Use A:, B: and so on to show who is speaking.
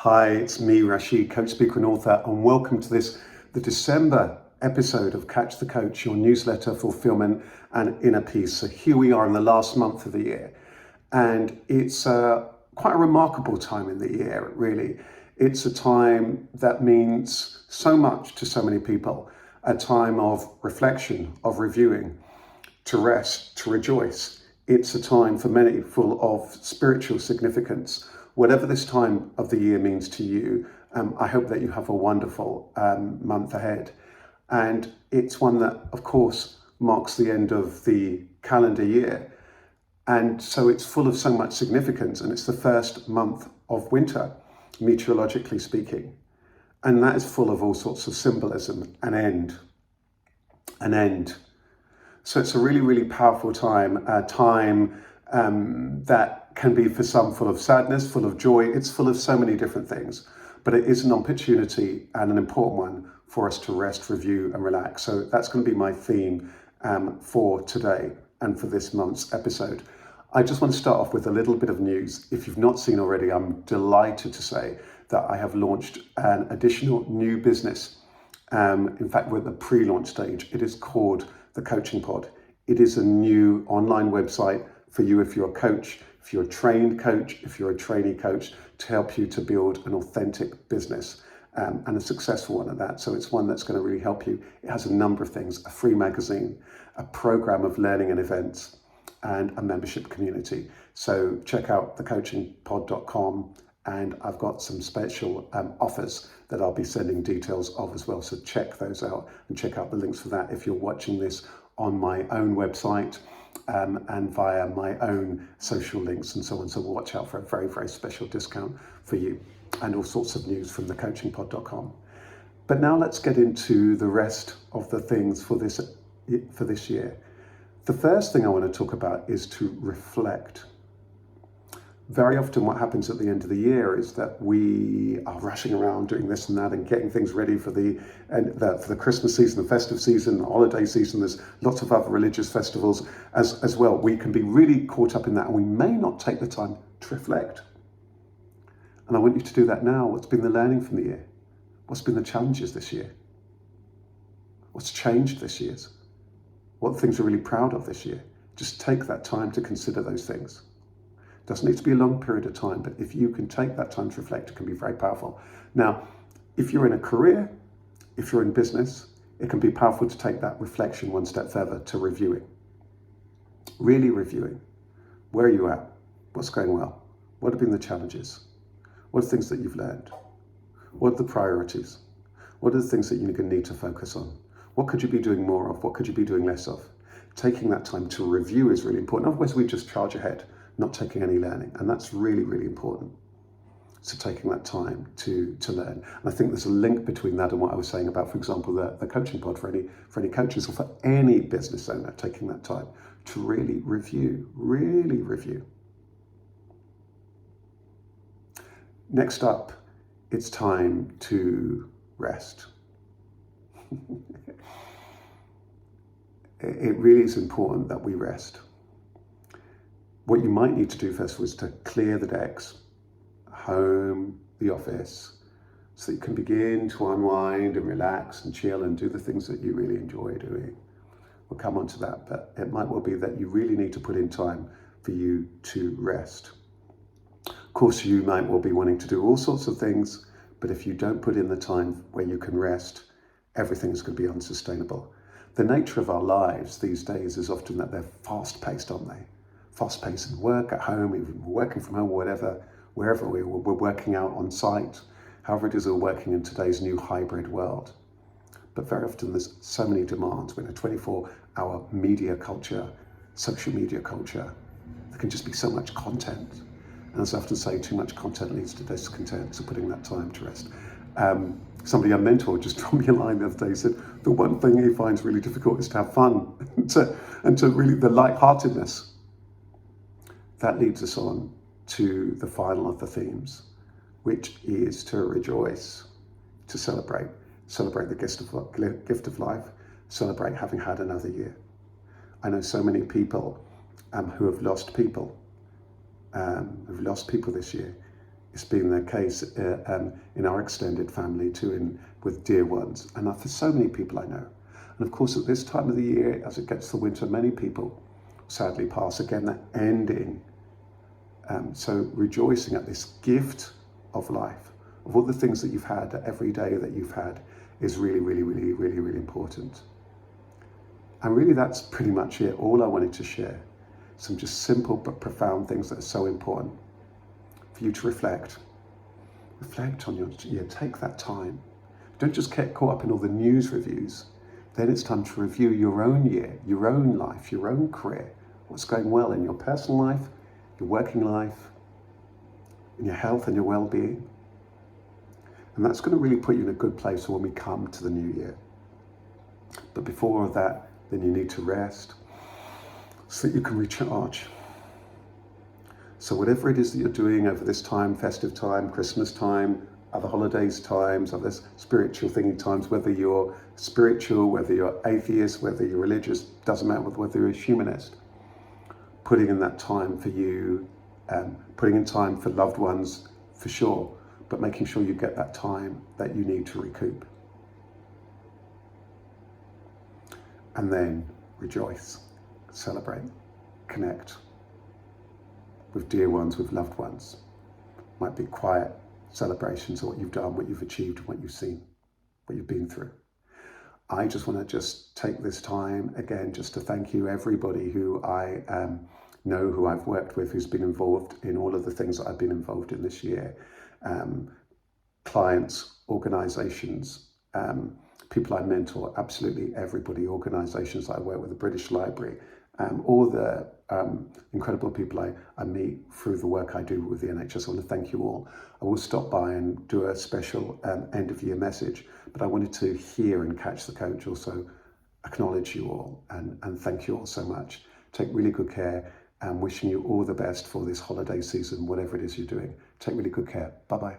A: Hi, it's me, Rasheed, coach, speaker, and author, and welcome to the December episode of Catch the Coach, your newsletter, fulfillment, and inner peace. So here we are in the last month of the year, and it's quite a remarkable time in the year, really. It's a time that means so much to so many people, a time of reflection, of reviewing, to rest, to rejoice. It's a time for many full of spiritual significance. Whatever this time of the year means to you, I hope that you have a wonderful month ahead. And it's one that, of course, marks the end of the calendar year. And so it's full of so much significance, and it's the first month of winter, meteorologically speaking. And that is full of all sorts of symbolism, an end. So it's a really, really powerful time, a time that can be for some full of sadness, full of joy. It's full of so many different things, but it is an opportunity and an important one for us to rest, review, and relax. So that's going to be my theme for today and for this month's episode. I just want to start off with a little bit of news. If you've not seen already, I'm delighted to say that I have launched an additional new business. In fact, we're at the pre-launch stage. It is called The Coaching Pod. It is a new online website for you if you're a coach, if you're a trained coach, if you're a trainee coach, to help you to build an authentic business and a successful one at that. So it's one that's going to really help you. It has a number of things: a free magazine, a program of learning and events, and a membership community. So check out thecoachingpod.com, and I've got some special offers that I'll be sending details of as well. So check those out and check out the links for that if you're watching this on my own website and via my own social links and so on. So watch out for a very, very special discount for you, and all sorts of news from thecoachingpod.com. But now let's get into the rest of the things for this year. The first thing I want to talk about is to reflect. Very often what happens at the end of the year is that we are rushing around doing this and that and getting things ready for the Christmas season, the festive season, the holiday season. There's lots of other religious festivals as well. We can be really caught up in that, and we may not take the time to reflect. And I want you to do that now. What's been the learning from the year? What's been the challenges this year? What's changed this year? What things you're really proud of this year? Just take that time to consider those things. Doesn't need to be a long period of time, but if you can take that time to reflect, it can be very powerful. Now, if you're in a career, if you're in business, it can be powerful to take that reflection one step further to reviewing. Really reviewing. Where are you at? What's going well? What have been the challenges? What are the things that you've learned? What are the priorities? What are the things that you're going to need to focus on? What could you be doing more of? What could you be doing less of? Taking that time to review is really important. Otherwise, we just charge ahead, not taking any learning. And that's really, really important. So taking that time to learn. And I think there's a link between that and what I was saying about, for example, the coaching pod for any coaches or for any business owner, taking that time to really review. Next up, it's time to rest. It really is important that we rest. What you might need to do first was to clear the decks, home, the office, so that you can begin to unwind and relax and chill and do the things that you really enjoy doing. We'll come on to that, but it might well be that you really need to put in time for you to rest. Of course, you might well be wanting to do all sorts of things, but if you don't put in the time where you can rest, everything is going to be unsustainable. The nature of our lives these days is often that they're fast-paced, aren't they? Fast-paced in work, at home, even working from home, whatever, wherever we're working out on site, however it is we're working in today's new hybrid world. But very often there's so many demands. We're in a 24-hour media culture, social media culture. There can just be so much content. And as I often say, too much content leads to discontent, so putting that time to rest. Somebody I mentored just dropped me a line the other day, said the one thing he finds really difficult is to have fun and to really the lightheartedness. That leads us on to the final of the themes, which is to rejoice, to celebrate the gift of life, celebrate having had another year. I know so many people who have lost people this year, It's been the case in our extended family too, with dear ones, and for so many people I know. And of course, at this time of the year, as it gets to winter, many people sadly pass. Again, that ending. So rejoicing at this gift of life, of all the things that you've had, every day that you've had, is really, really, really, really, really important. And really, that's pretty much it. All I wanted to share. Some just simple but profound things that are so important for you to reflect. Reflect on your year. Take that time. Don't just get caught up in all the news reviews. Then it's time to review your own year, your own life, your own career. What's going well in your personal life, your working life, in your health and your well-being. And that's going to really put you in a good place when we come to the new year. But before all of that, then you need to rest so that you can recharge. So whatever it is that you're doing over this time, festive time, Christmas time, other holidays times, other spiritual thingy times, whether you're spiritual, whether you're atheist, whether you're religious, doesn't matter whether you're a humanist, putting in that time for you, putting in time for loved ones, for sure, but making sure you get that time that you need to recoup. And then rejoice, celebrate, connect with dear ones, with loved ones. Might be quiet celebrations of what you've done, what you've achieved, what you've seen, what you've been through. I just want to take this time again just to thank you, everybody who I know, who I've worked with, who's been involved in all of the things that I've been involved in this year. Clients, organisations, people I mentor, absolutely everybody, organisations that I work with, the British Library, all the incredible people I meet through the work I do with the NHS. I want to thank you all. I will stop by and do a special end of year message, but I wanted to hear and catch the coach, also acknowledge you all and thank you all so much. Take really good care, and wishing you all the best for this holiday season, whatever it is you're doing. Take really good care. Bye-bye.